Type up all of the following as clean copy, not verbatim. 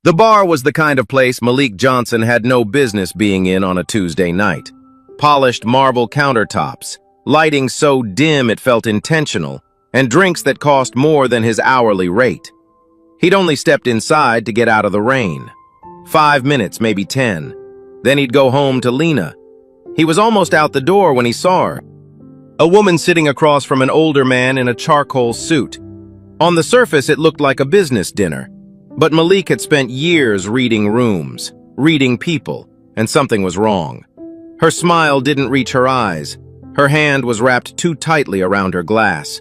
The bar was the kind of place Malik Johnson had no business being in on a Tuesday night. Polished marble countertops, lighting so dim it felt intentional, and drinks that cost more than his hourly rate. He'd only stepped inside to get out of the rain. 5 minutes, maybe 10. Then he'd go home to Lena. He was almost out the door when he saw her. A woman sitting across from an older man in a charcoal suit. On the surface, it looked like a business dinner. But Malik had spent years reading rooms, reading people, and something was wrong. Her smile didn't reach her eyes. Her hand was wrapped too tightly around her glass.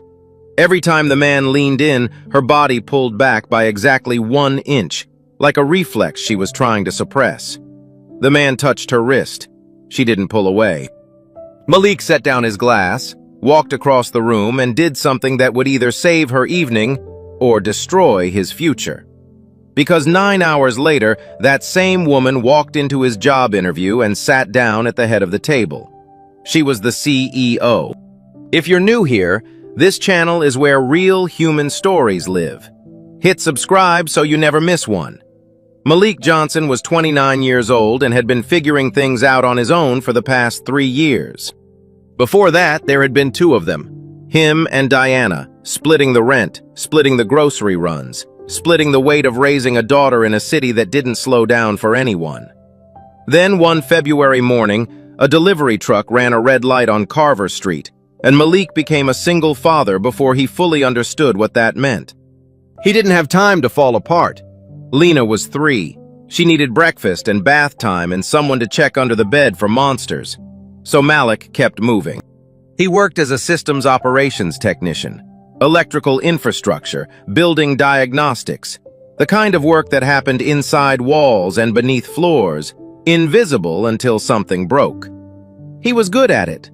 Every time the man leaned in, her body pulled back by exactly 1 inch, like a reflex she was trying to suppress. The man touched her wrist. She didn't pull away. Malik set down his glass, walked across the room, and did something that would either save her evening or destroy his future. Because 9 hours later, that same woman walked into his job interview and sat down at the head of the table. She was the CEO. If you're new here, this channel is where real human stories live. Hit subscribe so you never miss one. Malik Johnson was 29 years old and had been figuring things out on his own for the past 3 years. Before that, there had been 2 of them, him and Diana, splitting the rent, splitting the grocery runs, splitting the weight of raising a daughter in a city that didn't slow down for anyone. Then one February morning, a delivery truck ran a red light on Carver Street, and Malik became a single father before he fully understood what that meant. He didn't have time to fall apart. Lena was 3. She needed breakfast and bath time and someone to check under the bed for monsters. So Malik kept moving. He worked as a systems operations technician, electrical infrastructure, building diagnostics, the kind of work that happened inside walls and beneath floors, invisible until something broke. He was good at it.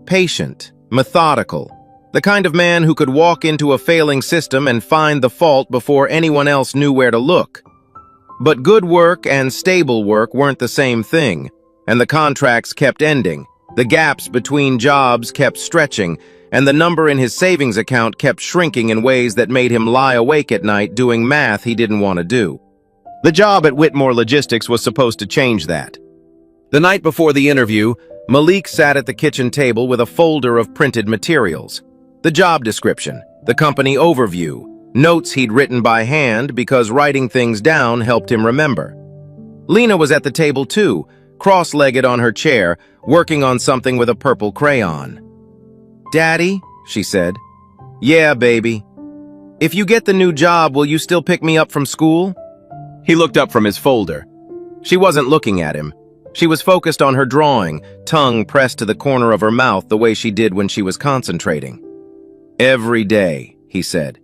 Patient, methodical, the kind of man who could walk into a failing system and find the fault before anyone else knew where to look. But good work and stable work weren't the same thing, and the contracts kept ending, the gaps between jobs kept stretching, and the number in his savings account kept shrinking in ways that made him lie awake at night doing math he didn't want to do. The job at Whitmore Logistics was supposed to change that. The night before the interview, Malik sat at the kitchen table with a folder of printed materials. The job description, the company overview, notes he'd written by hand because writing things down helped him remember. Lena was at the table too, cross-legged on her chair, working on something with a purple crayon. "Daddy," she said. "Yeah, baby. If you get the new job, will you still pick me up from school?" He looked up from his folder. She wasn't looking at him. She was focused on her drawing, tongue pressed to the corner of her mouth the way she did when she was concentrating. "Every day," he said.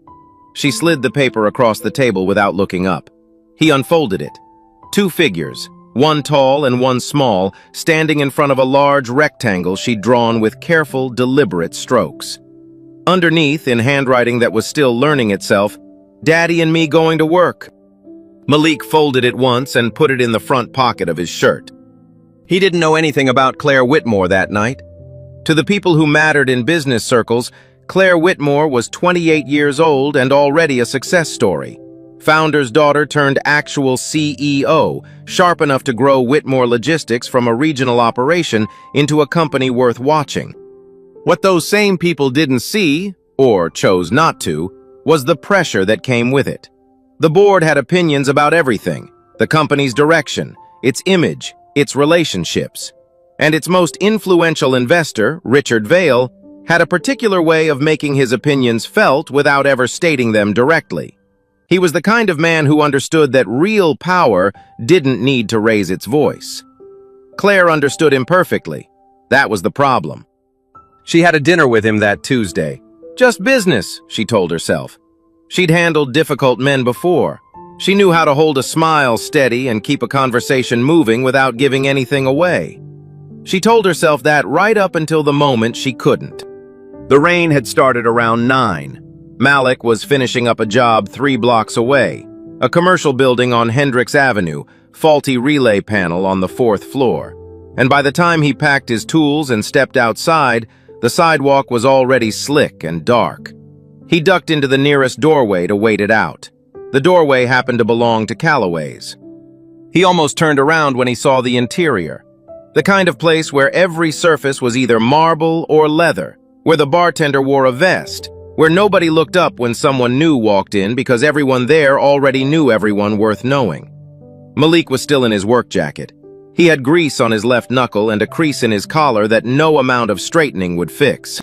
She slid the paper across the table without looking up. He unfolded it. 2 figures, one tall and one small, standing in front of a large rectangle she'd drawn with careful, deliberate strokes. Underneath, in handwriting that was still learning itself, "Daddy and me going to work." Malik folded it once and put it in the front pocket of his shirt. He didn't know anything about Claire Whitmore that night. To the people who mattered in business circles, Claire Whitmore was 28 years old and already a success story. Founder's daughter turned actual CEO, sharp enough to grow Whitmore Logistics from a regional operation into a company worth watching. What those same people didn't see, or chose not to, was the pressure that came with it. The board had opinions about everything, the company's direction, its image, its relationships. And its most influential investor, Richard Vail, had a particular way of making his opinions felt without ever stating them directly. He was the kind of man who understood that real power didn't need to raise its voice. Claire understood him perfectly. That was the problem. She had a dinner with him that Tuesday. Just business, she told herself. She'd handled difficult men before. She knew how to hold a smile steady and keep a conversation moving without giving anything away. She told herself that right up until the moment she couldn't. The rain had started around 9. Malik was finishing up a job 3 blocks away, a commercial building on Hendricks Avenue, faulty relay panel on the 4th floor. And by the time he packed his tools and stepped outside, the sidewalk was already slick and dark. He ducked into the nearest doorway to wait it out. The doorway happened to belong to Calloway's. He almost turned around when he saw the interior. The kind of place where every surface was either marble or leather, where the bartender wore a vest, where nobody looked up when someone new walked in because everyone there already knew everyone worth knowing. Malik was still in his work jacket. He had grease on his left knuckle and a crease in his collar that no amount of straightening would fix.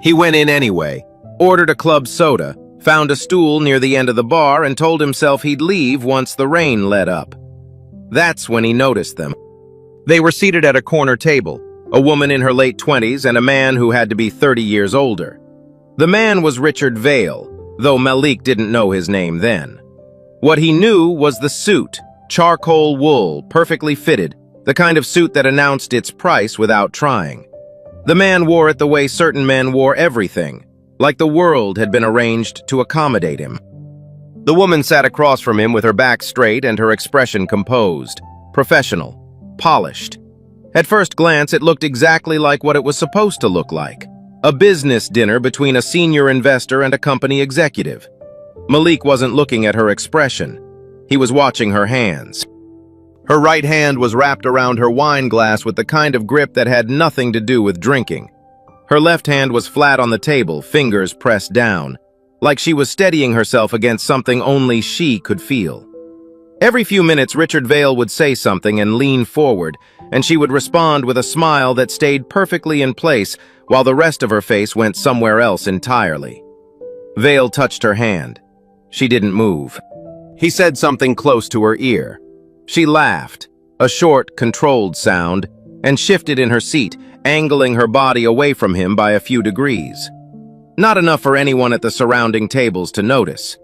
He went in anyway, ordered a club soda, found a stool near the end of the bar, and told himself he'd leave once the rain let up. That's when he noticed them. They were seated at a corner table, a woman in her late 20s and a man who had to be 30 years older. The man was Richard Vale, though Malik didn't know his name then. What he knew was the suit, charcoal wool, perfectly fitted, the kind of suit that announced its price without trying. The man wore it the way certain men wore everything, like the world had been arranged to accommodate him. The woman sat across from him with her back straight and her expression composed, professional, polished. At first glance, it looked exactly like what it was supposed to look like. A business dinner between a senior investor and a company executive. Malik wasn't looking at her expression. He was watching her hands. Her right hand was wrapped around her wine glass with the kind of grip that had nothing to do with drinking. Her left hand was flat on the table, fingers pressed down, like she was steadying herself against something only she could feel. Every few minutes, Richard Vale would say something and lean forward, and she would respond with a smile that stayed perfectly in place while the rest of her face went somewhere else entirely. Vale touched her hand. She didn't move. He said something close to her ear. She laughed, a short, controlled sound, and shifted in her seat, angling her body away from him by a few degrees. Not enough for anyone at the surrounding tables to notice.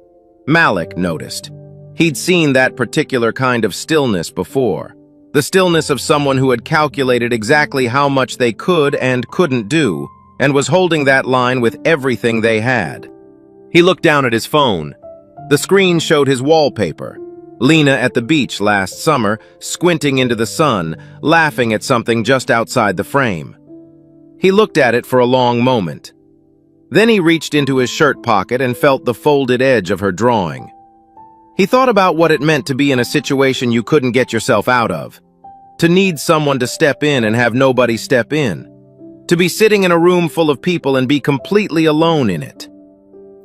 Malik noticed. He'd seen that particular kind of stillness before. The stillness of someone who had calculated exactly how much they could and couldn't do, and was holding that line with everything they had. He looked down at his phone. The screen showed his wallpaper. Lena at the beach last summer, squinting into the sun, laughing at something just outside the frame. He looked at it for a long moment. Then he reached into his shirt pocket and felt the folded edge of her drawing. He thought about what it meant to be in a situation you couldn't get yourself out of. To need someone to step in and have nobody step in. To be sitting in a room full of people and be completely alone in it.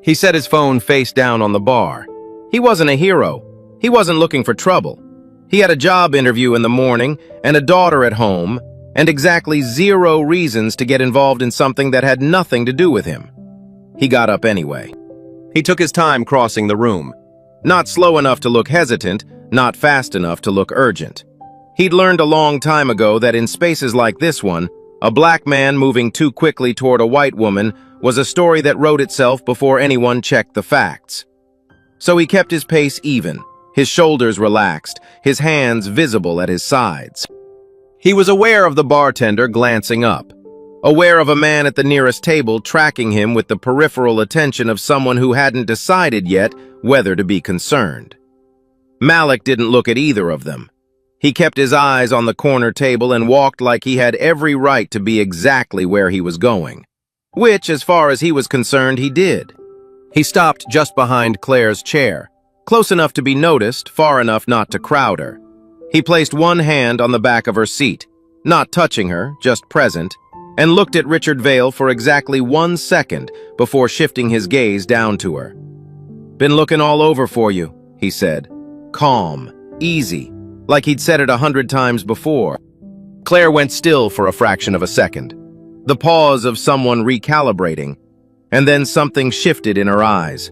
He set his phone face down on the bar. He wasn't a hero. He wasn't looking for trouble. He had a job interview in the morning and a daughter at home, and exactly 0 reasons to get involved in something that had nothing to do with him. He got up anyway. He took his time crossing the room. Not slow enough to look hesitant, not fast enough to look urgent. He'd learned a long time ago that in spaces like this one, a black man moving too quickly toward a white woman was a story that wrote itself before anyone checked the facts. So he kept his pace even, his shoulders relaxed, his hands visible at his sides. He was aware of the bartender glancing up, aware of a man at the nearest table tracking him with the peripheral attention of someone who hadn't decided yet whether to be concerned. Malik didn't look at either of them. He kept his eyes on the corner table and walked like he had every right to be exactly where he was going. Which, as far as he was concerned, he did. He stopped just behind Claire's chair, close enough to be noticed, far enough not to crowd her. He placed one hand on the back of her seat, not touching her, just present, and looked at Richard Vale for exactly 1 second before shifting his gaze down to her. "Been looking all over for you," he said. Calm, easy, like he'd said it 100 times before. Claire went still for a fraction of a second. The pause of someone recalibrating, and then something shifted in her eyes.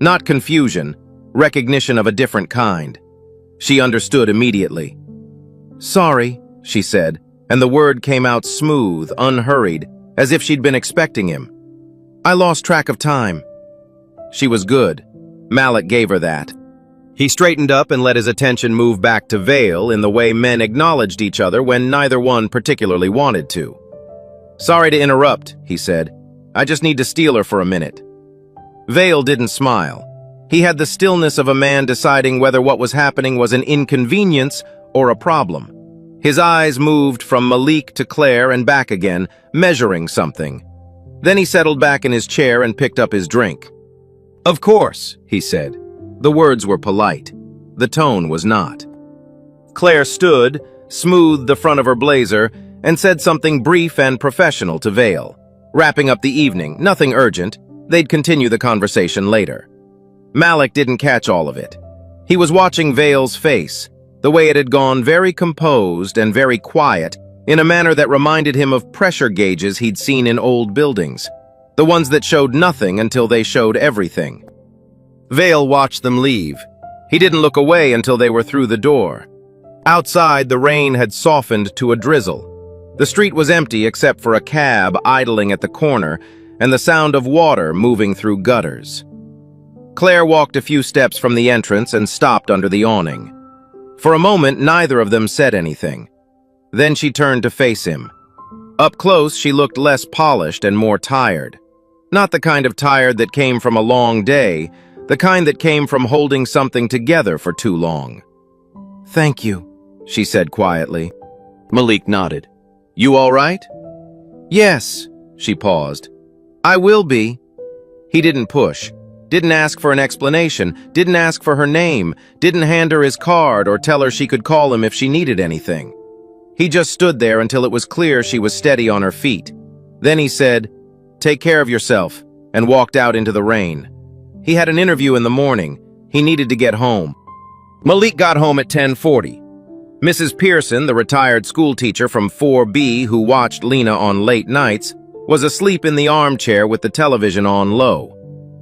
Not confusion, recognition of a different kind. She understood immediately. "Sorry," she said, and the word came out smooth, unhurried, as if she'd been expecting him. "I lost track of time." She was good. Malik gave her that. He straightened up and let his attention move back to Vale in the way men acknowledged each other when neither one particularly wanted to. "Sorry to interrupt," he said. "I just need to steal her for a minute." Vale didn't smile. He had the stillness of a man deciding whether what was happening was an inconvenience or a problem. His eyes moved from Malik to Claire and back again, measuring something. Then he settled back in his chair and picked up his drink. "Of course," he said. The words were polite. The tone was not. Claire stood, smoothed the front of her blazer, and said something brief and professional to Vale. Wrapping up the evening, nothing urgent. They'd continue the conversation later. Malik didn't catch all of it. He was watching Vale's face, the way it had gone very composed and very quiet, in a manner that reminded him of pressure gauges he'd seen in old buildings, the ones that showed nothing until they showed everything. Vale watched them leave. He didn't look away until they were through the door. Outside, the rain had softened to a drizzle. The street was empty except for a cab idling at the corner and the sound of water moving through gutters. Claire walked a few steps from the entrance and stopped under the awning. For a moment, neither of them said anything. Then she turned to face him. Up close, she looked less polished and more tired. Not the kind of tired that came from a long day, the kind that came from holding something together for too long. "Thank you," she said quietly. Malik nodded. "You all right?" "Yes," she paused. "I will be." He didn't push, didn't ask for an explanation, didn't ask for her name, didn't hand her his card or tell her she could call him if she needed anything. He just stood there until it was clear she was steady on her feet. Then he said, "Take care of yourself," and walked out into the rain. He had an interview in the morning. He needed to get home. Malik got home at 10:40. Mrs. Pearson, the retired schoolteacher from 4B who watched Lena on late nights, was asleep in the armchair with the television on low.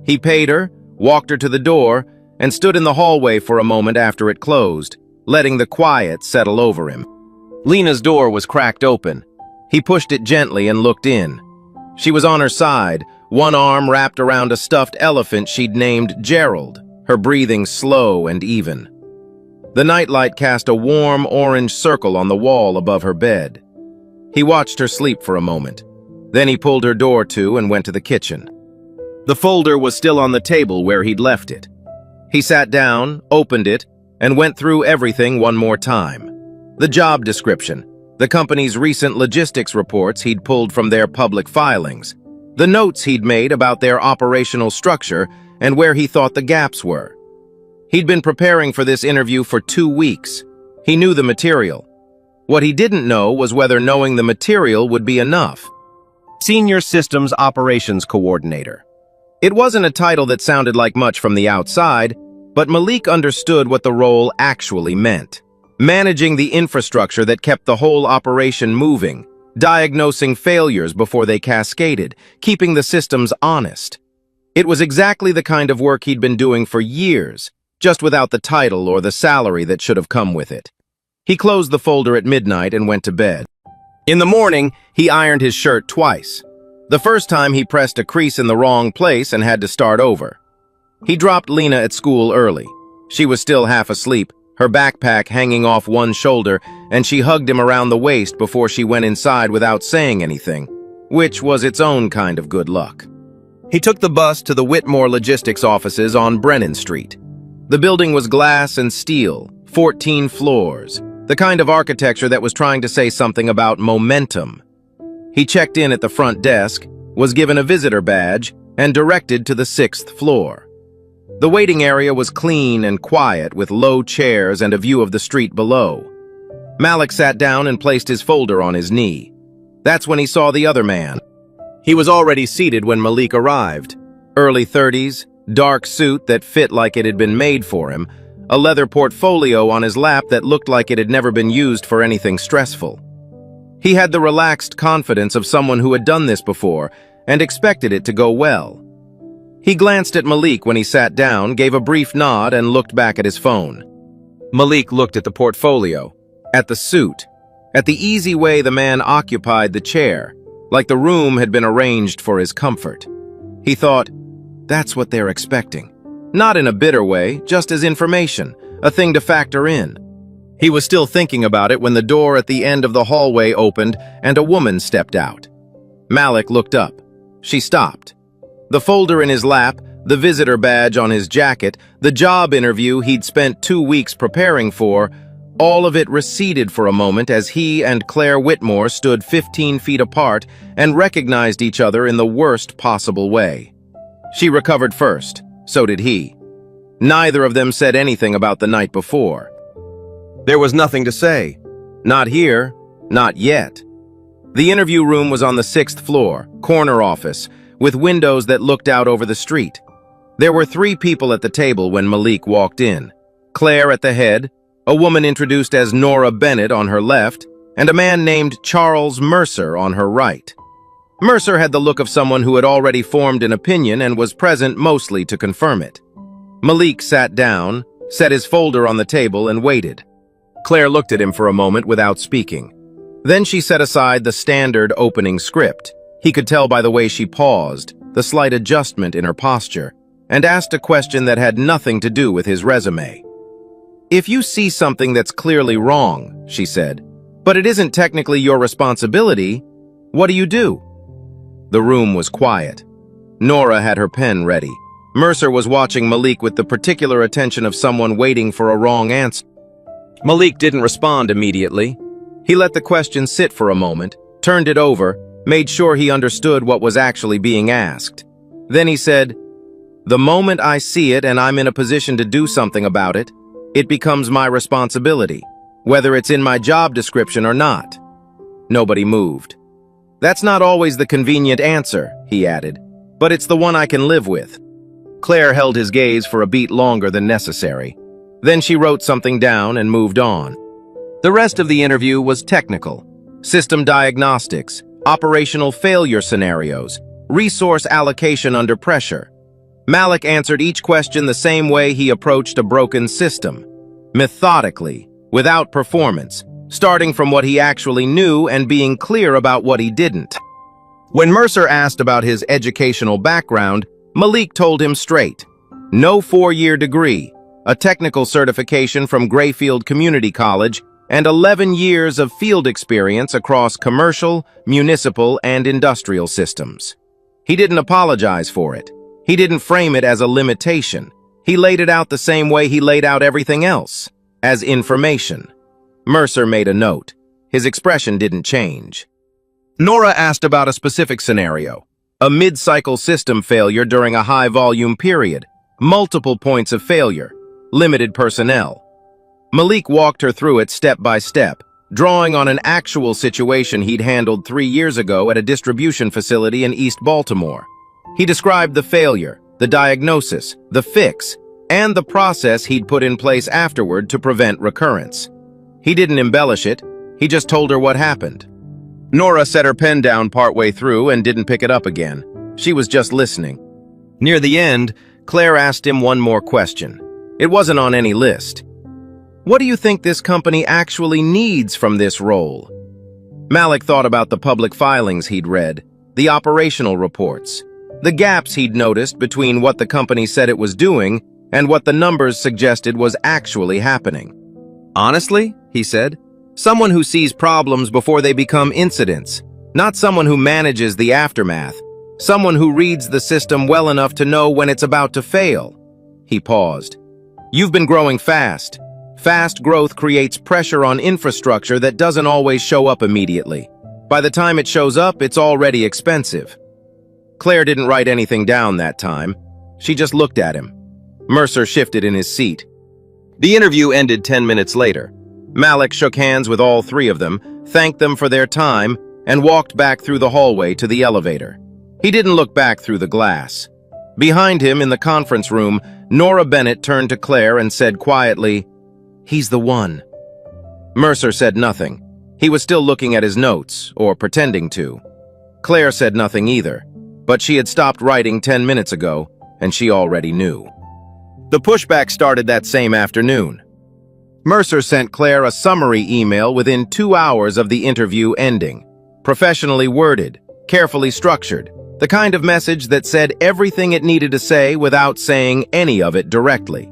He paid her, walked her to the door, and stood in the hallway for a moment after it closed, letting the quiet settle over him. Lena's door was cracked open. He pushed it gently and looked in. She was on her side, one arm wrapped around a stuffed elephant she'd named Gerald, her breathing slow and even. The nightlight cast a warm orange circle on the wall above her bed. He watched her sleep for a moment. Then he pulled her door to and went to the kitchen. The folder was still on the table where he'd left it. He sat down, opened it, and went through everything one more time. The job description, the company's recent logistics reports he'd pulled from their public filings, the notes he'd made about their operational structure and where he thought the gaps were. He'd been preparing for this interview for 2 weeks. He knew the material. What he didn't know was whether knowing the material would be enough. Senior Systems Operations Coordinator. It wasn't a title that sounded like much from the outside, but Malik understood what the role actually meant. Managing the infrastructure that kept the whole operation moving, diagnosing failures before they cascaded, keeping the systems honest. It was exactly the kind of work he'd been doing for years, just without the title or the salary that should have come with it. He closed the folder at midnight and went to bed. In the morning, he ironed his shirt twice. The first time he pressed a crease in the wrong place and had to start over. He dropped Lena at school early. She was still half asleep, her backpack hanging off one shoulder, and she hugged him around the waist before she went inside without saying anything, which was its own kind of good luck. He took the bus to the Whitmore Logistics offices on Brennan Street. The building was glass and steel, 14 floors, the kind of architecture that was trying to say something about momentum. He checked in at the front desk, was given a visitor badge, and directed to the 6th floor. The waiting area was clean and quiet with low chairs and a view of the street below. Malik sat down and placed his folder on his knee. That's when he saw the other man. He was already seated when Malik arrived. Early 30s, dark suit that fit like it had been made for him, a leather portfolio on his lap that looked like it had never been used for anything stressful. He had the relaxed confidence of someone who had done this before and expected it to go well. He glanced at Malik when he sat down, gave a brief nod, and looked back at his phone. Malik looked at the portfolio, at the suit, at the easy way the man occupied the chair, like the room had been arranged for his comfort. He thought, that's what they're expecting. Not in a bitter way, just as information, a thing to factor in. He was still thinking about it when the door at the end of the hallway opened and a woman stepped out. Malik looked up. She stopped. The folder in his lap, the visitor badge on his jacket, the job interview he'd spent 2 weeks preparing for, all of it receded for a moment as he and Claire Whitmore stood 15 feet apart and recognized each other in the worst possible way. She recovered first, so did he. Neither of them said anything about the night before. There was nothing to say. Not here, not yet. The interview room was on the 6th floor, corner office, with windows that looked out over the street. There were 3 people at the table when Malik walked in. Claire at the head, a woman introduced as Nora Bennett on her left, and a man named Charles Mercer on her right. Mercer had the look of someone who had already formed an opinion and was present mostly to confirm it. Malik sat down, set his folder on the table, and waited. Claire looked at him for a moment without speaking. Then she set aside the standard opening script. He could tell by the way she paused, the slight adjustment in her posture, and asked a question that had nothing to do with his resume. "If you see something that's clearly wrong," she said, "but it isn't technically your responsibility, what do you do?" The room was quiet. Nora had her pen ready. Mercer was watching Malik with the particular attention of someone waiting for a wrong answer. Malik didn't respond immediately. He let the question sit for a moment, turned it over, made sure he understood what was actually being asked. Then he said, "The moment I see it and I'm in a position to do something about it, it becomes my responsibility, whether it's in my job description or not." Nobody moved. "That's not always the convenient answer," he added, "but it's the one I can live with." Claire held his gaze for a beat longer than necessary. Then she wrote something down and moved on. The rest of the interview was technical. System diagnostics, operational failure scenarios, resource allocation under pressure. Malik answered each question the same way he approached a broken system. Methodically, without performance, starting from what he actually knew and being clear about what he didn't. When Mercer asked about his educational background, Malik told him straight. No 4-year degree, a technical certification from Grayfield Community College, and 11 years of field experience across commercial, municipal, and industrial systems. He didn't apologize for it. He didn't frame it as a limitation. He laid it out the same way he laid out everything else, as information. Mercer made a note. His expression didn't change. Nora asked about a specific scenario. A mid-cycle system failure during a high-volume period. Multiple points of failure. Limited personnel. Malik walked her through it step by step, drawing on an actual situation he'd handled 3 years ago at a distribution facility in East Baltimore. He described the failure, the diagnosis, the fix, and the process he'd put in place afterward to prevent recurrence. He didn't embellish it, he just told her what happened. Nora set her pen down partway through and didn't pick it up again. She was just listening. Near the end, Claire asked him one more question. It wasn't on any list. "What do you think this company actually needs from this role?" Malik thought about the public filings he'd read, the operational reports, the gaps he'd noticed between what the company said it was doing and what the numbers suggested was actually happening. "Honestly," he said, "someone who sees problems before they become incidents, not someone who manages the aftermath, someone who reads the system well enough to know when it's about to fail." He paused. "You've been growing fast. Fast growth creates pressure on infrastructure that doesn't always show up immediately. By the time it shows up, it's already expensive." Claire didn't write anything down that time. She just looked at him. Mercer shifted in his seat. The interview ended 10 minutes later. Malik shook hands with all 3 of them, thanked them for their time, and walked back through the hallway to the elevator. He didn't look back through the glass. Behind him in the conference room, Nora Bennett turned to Claire and said quietly, "He's the one." Mercer said nothing. He was still looking at his notes, or pretending to. Claire said nothing either, but she had stopped writing 10 minutes ago, and she already knew. The pushback started that same afternoon. Mercer sent Claire a summary email within 2 hours of the interview ending. Professionally worded, carefully structured, the kind of message that said everything it needed to say without saying any of it directly.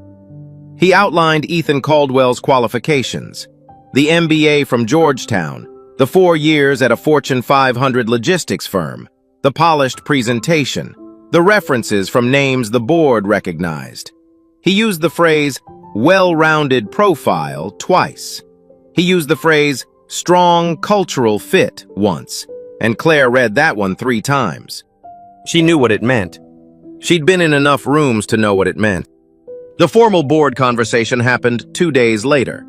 He outlined Ethan Caldwell's qualifications, the MBA from Georgetown, the 4 years at a Fortune 500 logistics firm, the polished presentation, the references from names the board recognized. He used the phrase, well-rounded profile, twice. He used the phrase, strong cultural fit, once, and Claire read that one 3 times. She knew what it meant. She'd been in enough rooms to know what it meant. The formal board conversation happened 2 days later.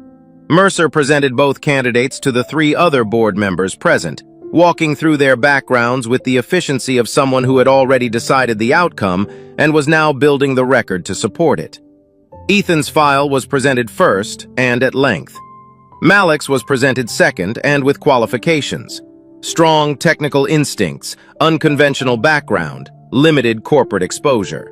Mercer presented both candidates to the 3 other board members present, walking through their backgrounds with the efficiency of someone who had already decided the outcome and was now building the record to support it. Ethan's file was presented first and at length. Malik's was presented second and with qualifications. Strong technical instincts, unconventional background, limited corporate exposure.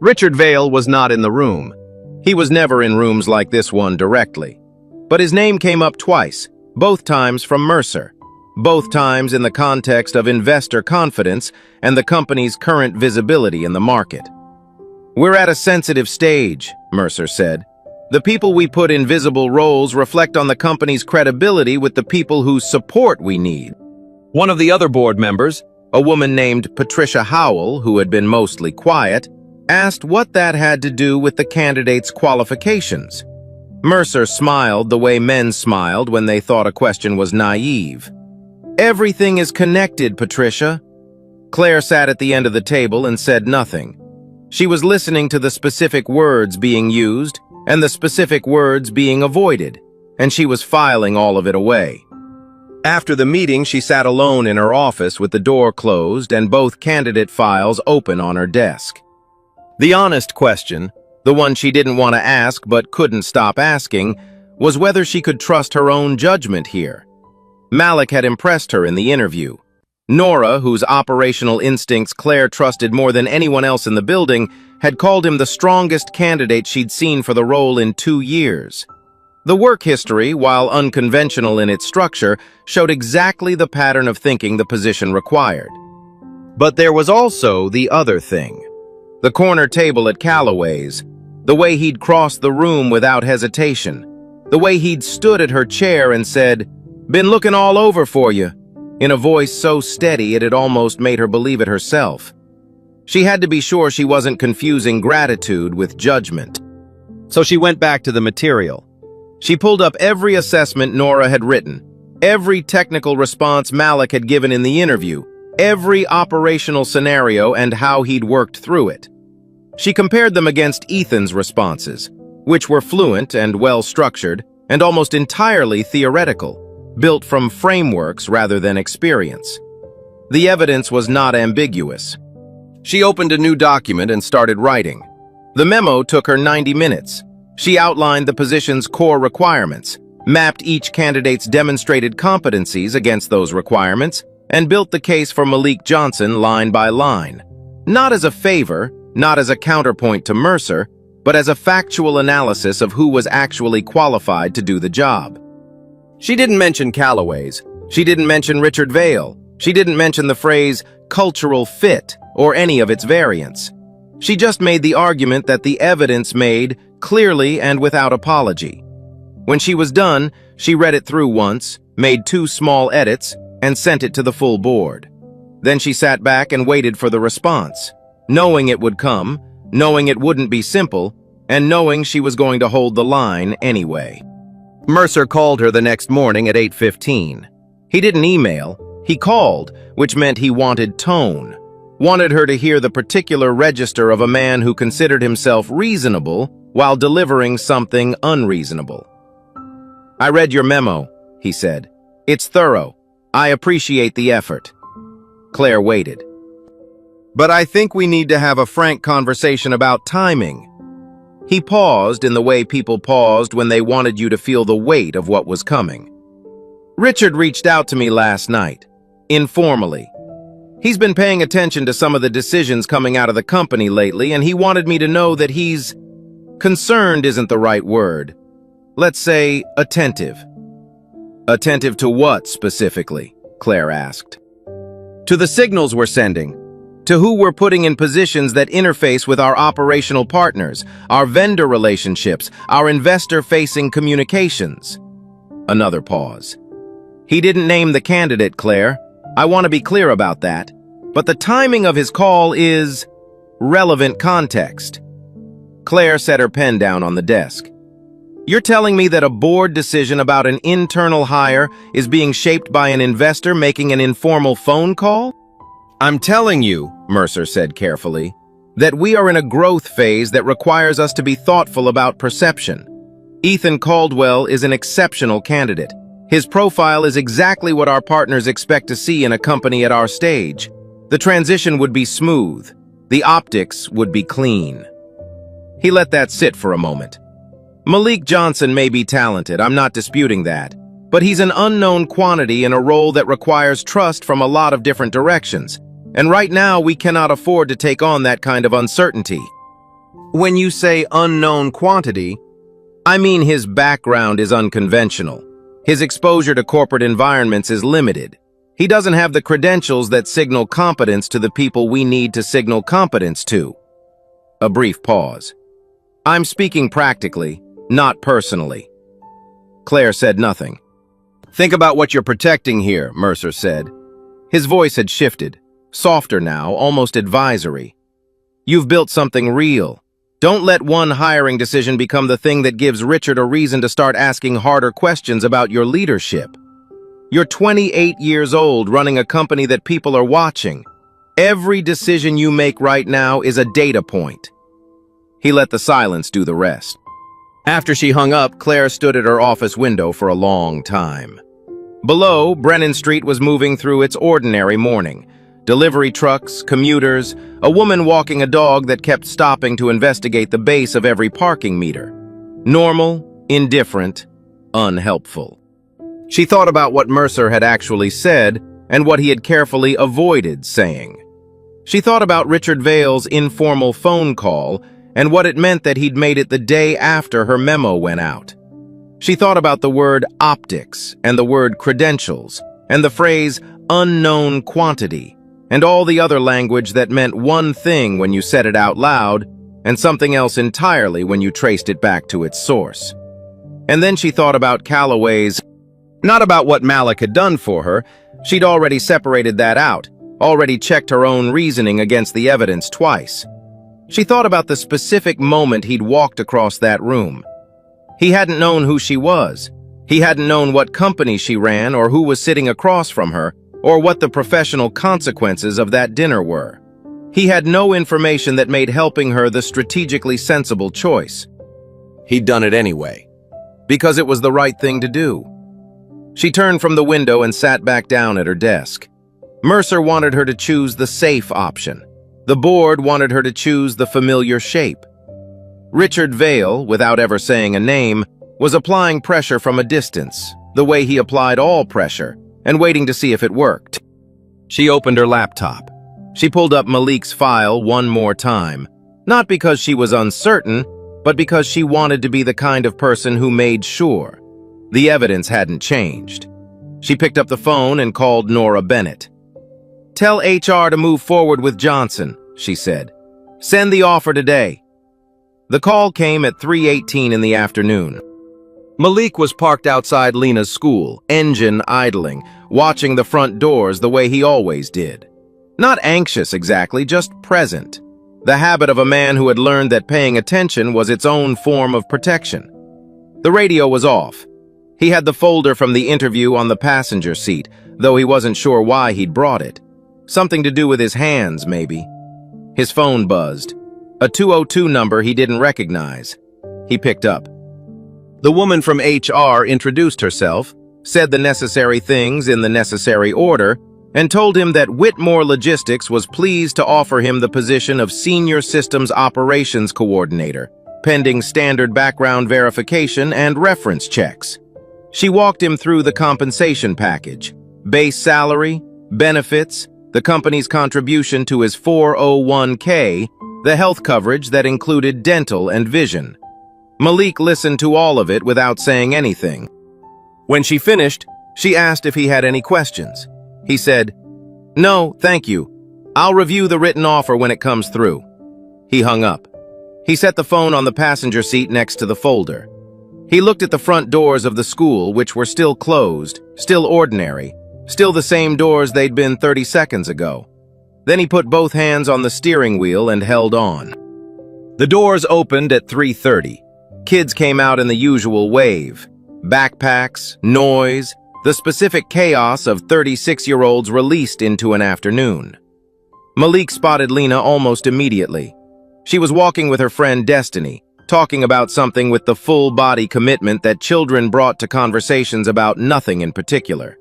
Richard Vale was not in the room. He was never in rooms like this one directly. But his name came up twice, both times from Mercer. Both times in the context of investor confidence and the company's current visibility in the market. "We're at a sensitive stage," Mercer said. "The people we put in visible roles reflect on the company's credibility with the people whose support we need." One of the other board members, a woman named Patricia Howell, who had been mostly quiet, asked what that had to do with the candidate's qualifications. Mercer smiled the way men smiled when they thought a question was naive. "Everything is connected, Patricia." Claire sat at the end of the table and said nothing. She was listening to the specific words being used and the specific words being avoided, and she was filing all of it away. After the meeting, she sat alone in her office with the door closed and both candidate files open on her desk. The honest question, the one she didn't want to ask but couldn't stop asking, was whether she could trust her own judgment here. Malik had impressed her in the interview. Nora, whose operational instincts Claire trusted more than anyone else in the building, had called him the strongest candidate she'd seen for the role in 2 years. The work history, while unconventional in its structure, showed exactly the pattern of thinking the position required. But there was also the other thing. The corner table at Calloway's, the way he'd crossed the room without hesitation, the way he'd stood at her chair and said, "Been looking all over for you," in a voice so steady it had almost made her believe it herself. She had to be sure she wasn't confusing gratitude with judgment. So she went back to the material. She pulled up every assessment Nora had written, every technical response Malik had given in the interview, every operational scenario and how he'd worked through it. She compared them against Ethan's responses, which were fluent and well-structured and almost entirely theoretical, built from frameworks rather than experience. The evidence was not ambiguous. She opened a new document and started writing. The memo took her 90 minutes. She outlined the position's core requirements, mapped each candidate's demonstrated competencies against those requirements, and built the case for Malik Johnson line by line. Not as a favor, not as a counterpoint to Mercer, but as a factual analysis of who was actually qualified to do the job. She didn't mention Calloway's. She didn't mention Richard Vale. She didn't mention the phrase cultural fit or any of its variants. She just made the argument that the evidence made clearly and without apology. When she was done, she read it through once, made 2 small edits, and sent it to the full board. Then she sat back and waited for the response, knowing it would come, knowing it wouldn't be simple, and knowing she was going to hold the line anyway. Mercer called her the next morning at 8:15. He didn't email, he called, which meant he wanted tone. Wanted her to hear the particular register of a man who considered himself reasonable while delivering something unreasonable. "I read your memo," he said. "It's thorough. I appreciate the effort." Claire waited. "But I think we need to have a frank conversation about timing." He paused in the way people paused when they wanted you to feel the weight of what was coming. "Richard reached out to me last night, informally. He's been paying attention to some of the decisions coming out of the company lately, and he wanted me to know that he's concerned isn't the right word. Let's say attentive." "Attentive to what specifically?" Claire asked. "To the signals we're sending. To who we're putting in positions that interface with our operational partners, our vendor relationships, our investor-facing communications." Another pause. "He didn't name the candidate, Claire. I want to be clear about that. But the timing of his call is relevant context." Claire set her pen down on the desk. "You're telling me that a board decision about an internal hire is being shaped by an investor making an informal phone call?" "I'm telling you," Mercer said carefully, that we are in a growth phase that requires us to be thoughtful about perception. Ethan Caldwell is an exceptional candidate. His profile is exactly what our partners expect to see in a company at our stage. The transition would be smooth. The optics would be clean. He let that sit for a moment. Malik Johnson may be talented, I'm not disputing that, but he's an unknown quantity in a role that requires trust from a lot of different directions, and right now we cannot afford to take on that kind of uncertainty. When you say unknown quantity, I mean his background is unconventional. His exposure to corporate environments is limited. He doesn't have the credentials that signal competence to the people we need to signal competence to. A brief pause. I'm speaking practically, not personally. Claire said nothing. Think about what you're protecting here, Mercer said. His voice had shifted, softer now, almost advisory. You've built something real. Don't let one hiring decision become the thing that gives Richard a reason to start asking harder questions about your leadership. You're 28 years old, running a company that people are watching. Every decision you make right now is a data point. He let the silence do the rest. After she hung up, Claire stood at her office window for a long time. Below, Brennan Street was moving through its ordinary morning. Delivery trucks, commuters, a woman walking a dog that kept stopping to investigate the base of every parking meter. Normal, indifferent, unhelpful. She thought about what Mercer had actually said and what he had carefully avoided saying. She thought about Richard Vale's informal phone call and what it meant that he'd made it the day after her memo went out. She thought about the word optics and the word credentials and the phrase unknown quantity and all the other language that meant one thing when you said it out loud and something else entirely when you traced it back to its source. And then she thought about Calloway's, not about what Malik had done for her. She'd already separated that out, already checked her own reasoning against the evidence twice. She thought about the specific moment he'd walked across that room. He hadn't known who she was. He hadn't known what company she ran or who was sitting across from her or what the professional consequences of that dinner were. He had no information that made helping her the strategically sensible choice. He'd done it anyway, because it was the right thing to do. She turned from the window and sat back down at her desk. Mercer wanted her to choose the safe option. The board wanted her to choose the familiar shape. Richard Vale, without ever saying a name, was applying pressure from a distance, the way he applied all pressure, and waiting to see if it worked. She opened her laptop. She pulled up Malik's file one more time, not because she was uncertain, but because she wanted to be the kind of person who made sure. The evidence hadn't changed. She picked up the phone and called Nora Bennett. "Tell HR to move forward with Johnson," she said. "Send the offer today." The call came at 3:18 in the afternoon. Malik was parked outside Lena's school, engine idling, watching the front doors the way he always did. Not anxious exactly, just present. The habit of a man who had learned that paying attention was its own form of protection. The radio was off. He had the folder from the interview on the passenger seat, though he wasn't sure why he'd brought it. Something to do with his hands, maybe. His phone buzzed. A 202 number he didn't recognize. He picked up. The woman from HR introduced herself, said the necessary things in the necessary order, and told him that Whitmore Logistics was pleased to offer him the position of Senior Systems Operations Coordinator, pending standard background verification and reference checks. She walked him through the compensation package, base salary, benefits, the company's contribution to his 401k, the health coverage that included dental and vision. Malik listened to all of it without saying anything. When she finished, she asked if he had any questions. He said, "No, thank you. I'll review the written offer when it comes through." He hung up. He set the phone on the passenger seat next to the folder. He looked at the front doors of the school, which were still closed, still ordinary, still the same doors they'd been 30 seconds ago. Then he put both hands on the steering wheel and held on. The doors opened at 3:30. Kids came out in the usual wave. Backpacks, noise, the specific chaos of 36-year-olds released into an afternoon. Malik spotted Lena almost immediately. She was walking with her friend Destiny, talking about something with the full-body commitment that children brought to conversations about nothing in particular.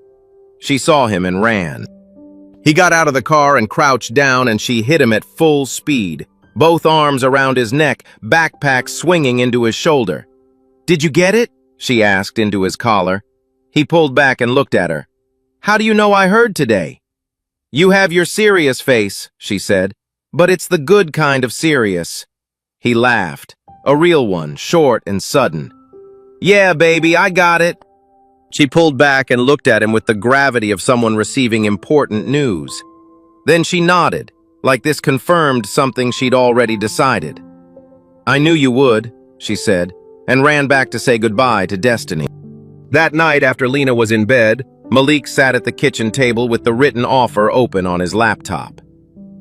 She saw him and ran. He got out of the car and crouched down, and she hit him at full speed, both arms around his neck, backpack swinging into his shoulder. "Did you get it?" she asked into his collar. He pulled back and looked at her. "How do you know I heard today?" "You have your serious face," she said, "but it's the good kind of serious." He laughed, a real one, short and sudden. "Yeah, baby, I got it." She pulled back and looked at him with the gravity of someone receiving important news. Then she nodded, like this confirmed something she'd already decided. "I knew you would," she said, and ran back to say goodbye to Destiny. That night, after Lena was in bed, Malik sat at the kitchen table with the written offer open on his laptop.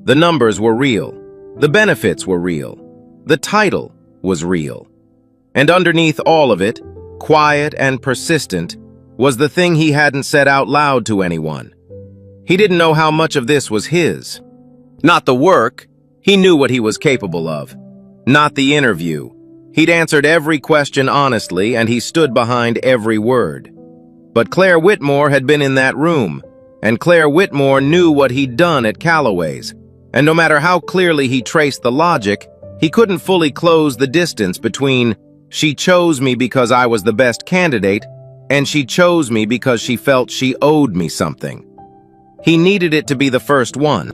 The numbers were real. The benefits were real. The title was real. And underneath all of it, quiet and persistent, was the thing he hadn't said out loud to anyone. He didn't know how much of this was his. Not the work. He knew what he was capable of. Not the interview. He'd answered every question honestly, and he stood behind every word. But Claire Whitmore had been in that room, and Claire Whitmore knew what he'd done at Calloway's, and no matter how clearly he traced the logic, he couldn't fully close the distance between "she chose me because I was the best candidate" and "she chose me because she felt she owed me something." He needed it to be the first one.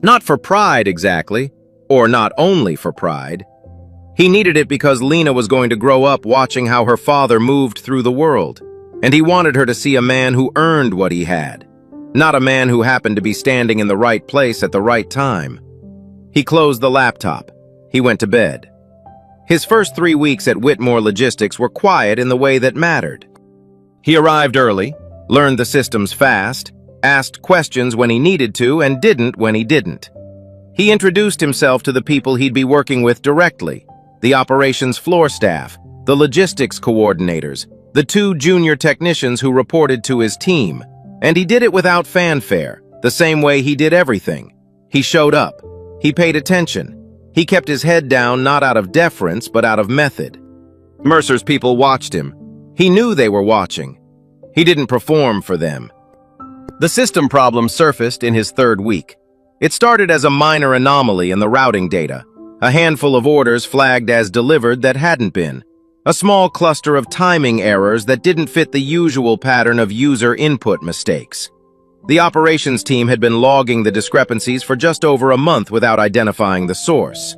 Not for pride exactly, or not only for pride. He needed it because Lena was going to grow up watching how her father moved through the world, and he wanted her to see a man who earned what he had, not a man who happened to be standing in the right place at the right time. He closed the laptop. He went to bed. His first 3 weeks at Whitmore Logistics were quiet in the way that mattered. He arrived early, learned the systems fast, asked questions when he needed to and didn't when he didn't. He introduced himself to the people he'd be working with directly, the operations floor staff, the logistics coordinators, the 2 junior technicians who reported to his team, and he did it without fanfare, the same way he did everything. He showed up. He paid attention. He kept his head down not out of deference but out of method. Mercer's people watched him. He knew they were watching. He didn't perform for them. The system problem surfaced in his 3rd week. It started as a minor anomaly in the routing data, a handful of orders flagged as delivered that hadn't been, a small cluster of timing errors that didn't fit the usual pattern of user input mistakes. The operations team had been logging the discrepancies for just over a month without identifying the source.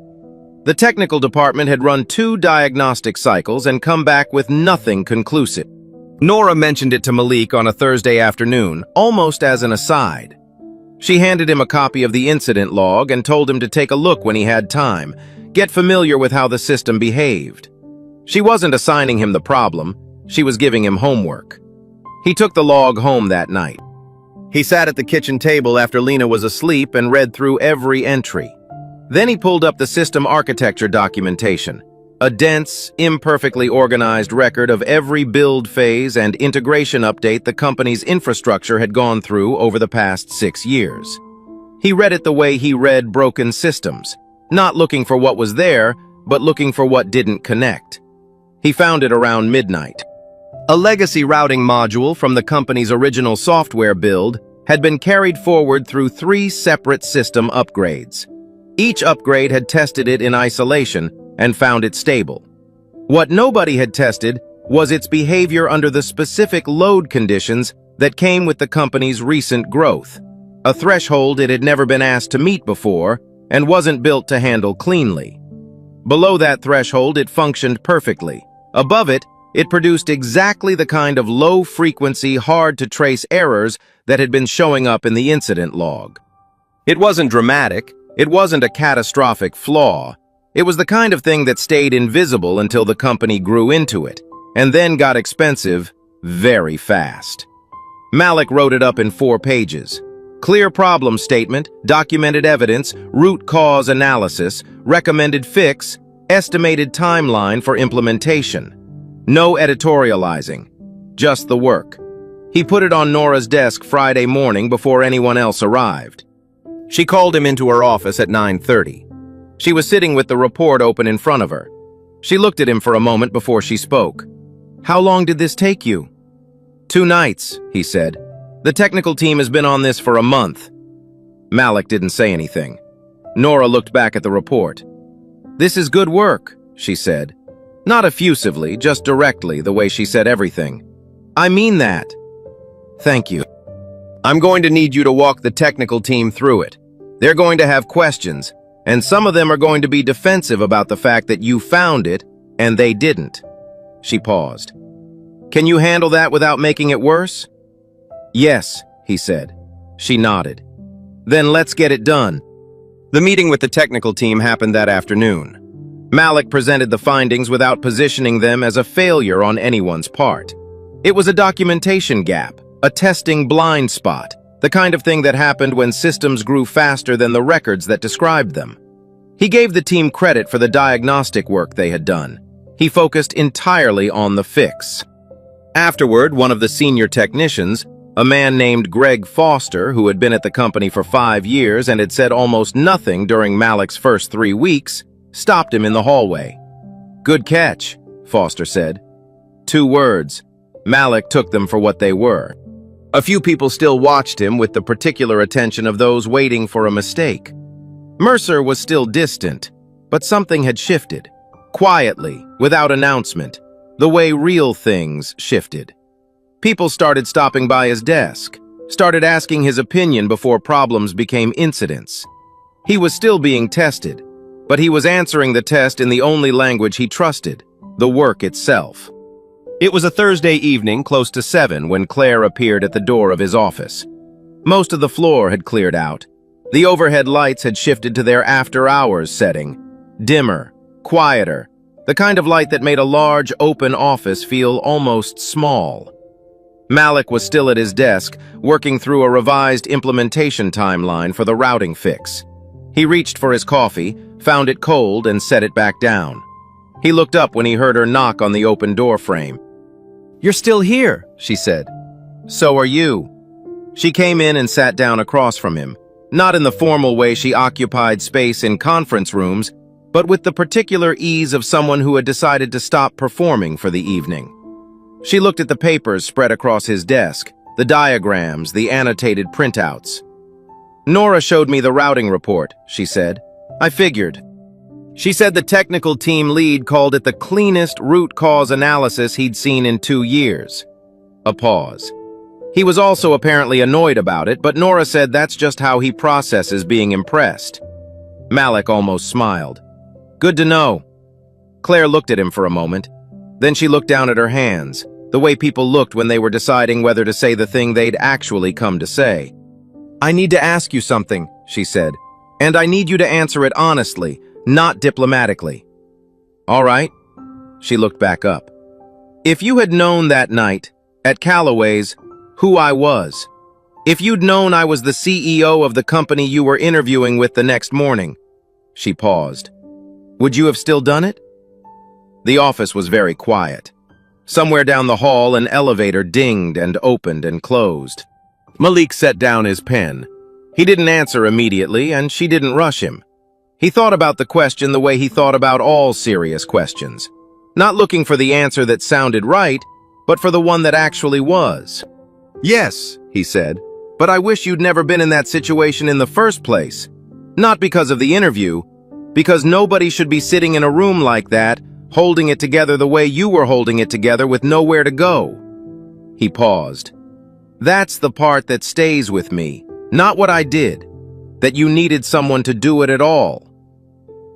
The technical department had run 2 diagnostic cycles and come back with nothing conclusive. Nora mentioned it to Malik on a Thursday afternoon, almost as an aside. She handed him a copy of the incident log and told him to take a look when he had time, get familiar with how the system behaved. She wasn't assigning him the problem, she was giving him homework. He took the log home that night. He sat at the kitchen table after Lena was asleep and read through every entry. Then he pulled up the system architecture documentation, a dense, imperfectly organized record of every build phase and integration update the company's infrastructure had gone through over the past 6 years. He read it the way he read broken systems, not looking for what was there, but looking for what didn't connect. He found it around midnight. A legacy routing module from the company's original software build had been carried forward through 3 separate system upgrades. Each upgrade had tested it in isolation and found it stable. What nobody had tested was its behavior under the specific load conditions that came with the company's recent growth, a threshold it had never been asked to meet before and wasn't built to handle cleanly. Below that threshold, it functioned perfectly. Above it, it produced exactly the kind of low-frequency, hard-to-trace errors that had been showing up in the incident log. It wasn't dramatic. It wasn't a catastrophic flaw. It was the kind of thing that stayed invisible until the company grew into it, and then got expensive very fast. Malik wrote it up in 4 pages. Clear problem statement, documented evidence, root cause analysis, recommended fix, estimated timeline for implementation. No editorializing, just the work. He put it on Nora's desk Friday morning before anyone else arrived. She called him into her office at 9:30. She was sitting with the report open in front of her. She looked at him for a moment before she spoke. "How long did this take you?" "2 nights," he said. "The technical team has been on this for a month." Malik didn't say anything. Nora looked back at the report. "This is good work," she said. Not effusively, just directly, the way she said everything. "I mean that." "Thank you. I'm going to need you to walk the technical team through it. They're going to have questions, and some of them are going to be defensive about the fact that you found it and they didn't." She paused. "Can you handle that without making it worse?" "Yes," he said. She nodded. "Then let's get it done." The meeting with the technical team happened that afternoon. Malik presented the findings without positioning them as a failure on anyone's part. It was a documentation gap, a testing blind spot, the kind of thing that happened when systems grew faster than the records that described them. He gave the team credit for the diagnostic work they had done. He focused entirely on the fix. Afterward, one of the senior technicians, a man named Greg Foster, who had been at the company for 5 years and had said almost nothing during Malik's first 3 weeks, stopped him in the hallway. "Good catch," Foster said. 2 words. Malik took them for what they were. A few people still watched him with the particular attention of those waiting for a mistake. Mercer was still distant, but something had shifted. Quietly, without announcement, the way real things shifted. People started stopping by his desk, started asking his opinion before problems became incidents. He was still being tested, but he was answering the test in the only language he trusted, the work itself. It was a Thursday evening close to 7 when Claire appeared at the door of his office. Most of the floor had cleared out. The overhead lights had shifted to their after-hours setting, dimmer, quieter, the kind of light that made a large, open office feel almost small. Malik was still at his desk, working through a revised implementation timeline for the routing fix. He reached for his coffee, found it cold, and set it back down. He looked up when he heard her knock on the open door frame. "You're still here," she said. "So are you." She came in and sat down across from him, not in the formal way she occupied space in conference rooms, but with the particular ease of someone who had decided to stop performing for the evening. She looked at the papers spread across his desk, the diagrams, the annotated printouts. "Nora showed me the routing report," she said. "I figured." She said the technical team lead called it the cleanest root cause analysis he'd seen in 2 years. A pause. He was also apparently annoyed about it, but Nora said that's just how he processes being impressed. Malik almost smiled. "Good to know." Claire looked at him for a moment. Then she looked down at her hands, the way people looked when they were deciding whether to say the thing they'd actually come to say. "I need to ask you something," she said, "and I need you to answer it honestly, not diplomatically." "All right." She looked back up. "If you had known that night, at Callaway's, who I was, if you'd known I was the CEO of the company you were interviewing with the next morning," she paused, "would you have still done it?" The office was very quiet. Somewhere down the hall, an elevator dinged and opened and closed. Malik set down his pen. He didn't answer immediately, and she didn't rush him. He thought about the question the way he thought about all serious questions, not looking for the answer that sounded right, but for the one that actually was. "Yes," he said, "but I wish you'd never been in that situation in the first place. Not because of the interview, because nobody should be sitting in a room like that, holding it together the way you were holding it together with nowhere to go." He paused. "That's the part that stays with me, not what I did, that you needed someone to do it at all."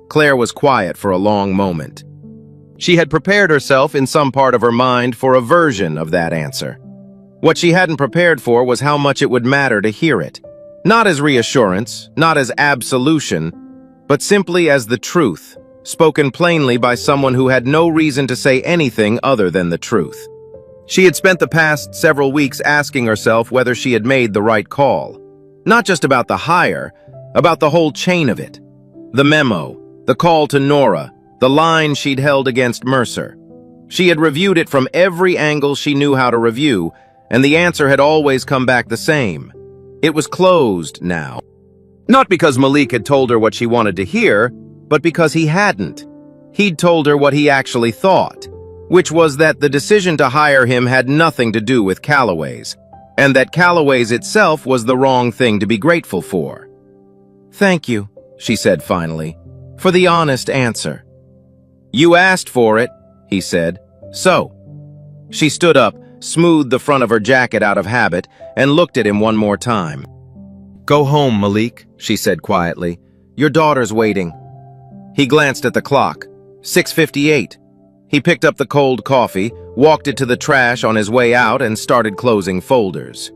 Claire was quiet for a long moment. She had prepared herself in some part of her mind for a version of that answer. What she hadn't prepared for was how much it would matter to hear it. Not as reassurance, not as absolution, but simply as the truth, spoken plainly by someone who had no reason to say anything other than the truth. She had spent the past several weeks asking herself whether she had made the right call. Not just about the hire, about the whole chain of it. The memo, the call to Nora, the line she'd held against Mercer. She had reviewed it from every angle she knew how to review, and the answer had always come back the same. It was closed now. Not because Malik had told her what she wanted to hear, but because he hadn't. He'd told her what he actually thought, which was that the decision to hire him had nothing to do with Calloway's, and that Calloway's itself was the wrong thing to be grateful for. "Thank you," she said finally, "for the honest answer." "You asked for it," he said. "So." She stood up, smoothed the front of her jacket out of habit, and looked at him one more time. "Go home, Malik," she said quietly. "Your daughter's waiting." He glanced at the clock. 6:58. He picked up the cold coffee, walked it to the trash on his way out, and started closing folders.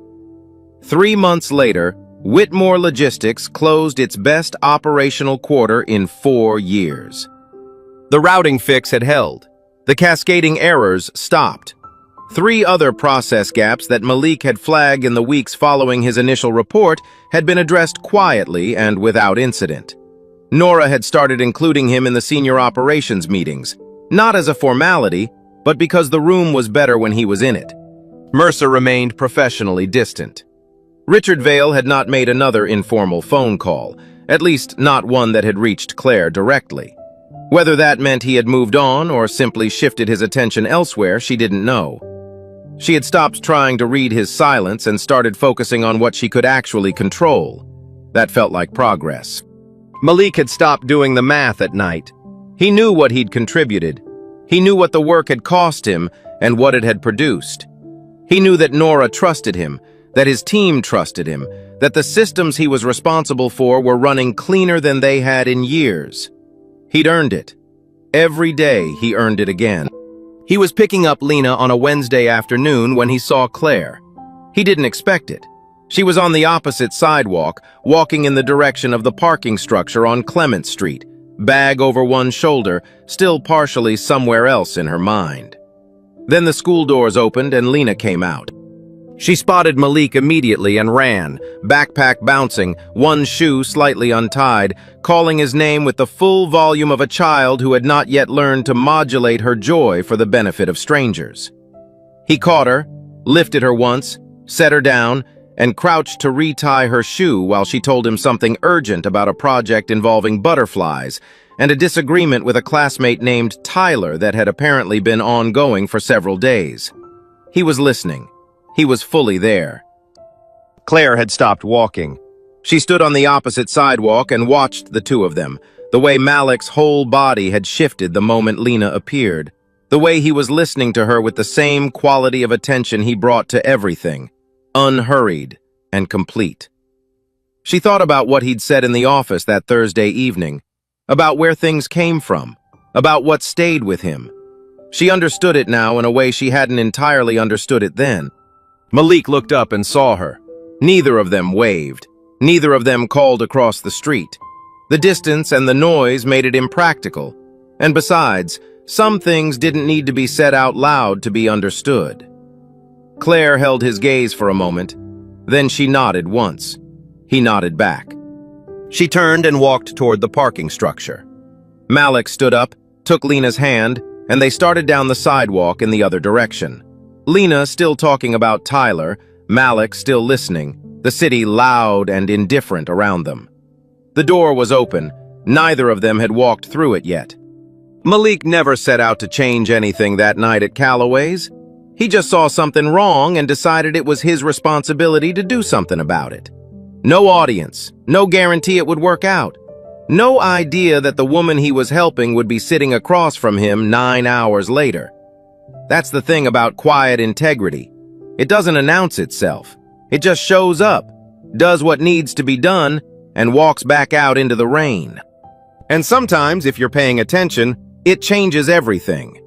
3 months later, Whitmore Logistics closed its best operational quarter in 4 years. The routing fix had held. The cascading errors stopped. 3 other process gaps that Malik had flagged in the weeks following his initial report had been addressed quietly and without incident. Nora had started including him in the senior operations meetings, not as a formality, but because the room was better when he was in it. Mercer remained professionally distant. Richard Vale had not made another informal phone call, at least not one that had reached Claire directly. Whether that meant he had moved on or simply shifted his attention elsewhere, she didn't know. She had stopped trying to read his silence and started focusing on what she could actually control. That felt like progress. Malik had stopped doing the math at night. He knew what he'd contributed. He knew what the work had cost him and what it had produced. He knew that Nora trusted him, that his team trusted him, that the systems he was responsible for were running cleaner than they had in years. He'd earned it. Every day he earned it again. He was picking up Lena on a Wednesday afternoon when he saw Claire. He didn't expect it. She was on the opposite sidewalk, walking in the direction of the parking structure on Clement Street, bag over one shoulder, still partially somewhere else in her mind. Then the school doors opened and Lena came out. She spotted Malik immediately and ran, backpack bouncing, one shoe slightly untied, calling his name with the full volume of a child who had not yet learned to modulate her joy for the benefit of strangers. He caught her, lifted her once, set her down, and crouched to retie her shoe while she told him something urgent about a project involving butterflies and a disagreement with a classmate named Tyler that had apparently been ongoing for several days. He was listening. He was fully there. Claire had stopped walking. She stood on the opposite sidewalk and watched the two of them, the way Malik's whole body had shifted the moment Lena appeared, the way he was listening to her with the same quality of attention he brought to everything, unhurried and complete. She thought about what he'd said in the office that Thursday evening, about where things came from, about what stayed with him. She understood it now in a way she hadn't entirely understood it then. Malik looked up and saw her. Neither of them waved. Neither of them called across the street. The distance and the noise made it impractical. And besides, some things didn't need to be said out loud to be understood. Claire held his gaze for a moment. Then she nodded once. He nodded back. She turned and walked toward the parking structure. Malik stood up, took Lena's hand, and they started down the sidewalk in the other direction. Lena still talking about Tyler, Malik still listening, the city loud and indifferent around them. The door was open. Neither of them had walked through it yet. Malik never set out to change anything that night at Calloway's. He just saw something wrong and decided it was his responsibility to do something about it. No audience, no guarantee it would work out. No idea that the woman he was helping would be sitting across from him 9 hours later. That's the thing about quiet integrity. It doesn't announce itself. It just shows up, does what needs to be done, and walks back out into the rain. And sometimes, if you're paying attention, it changes everything.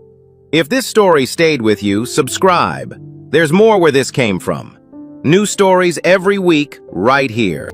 If this story stayed with you, subscribe. There's more where this came from. New stories every week, right here.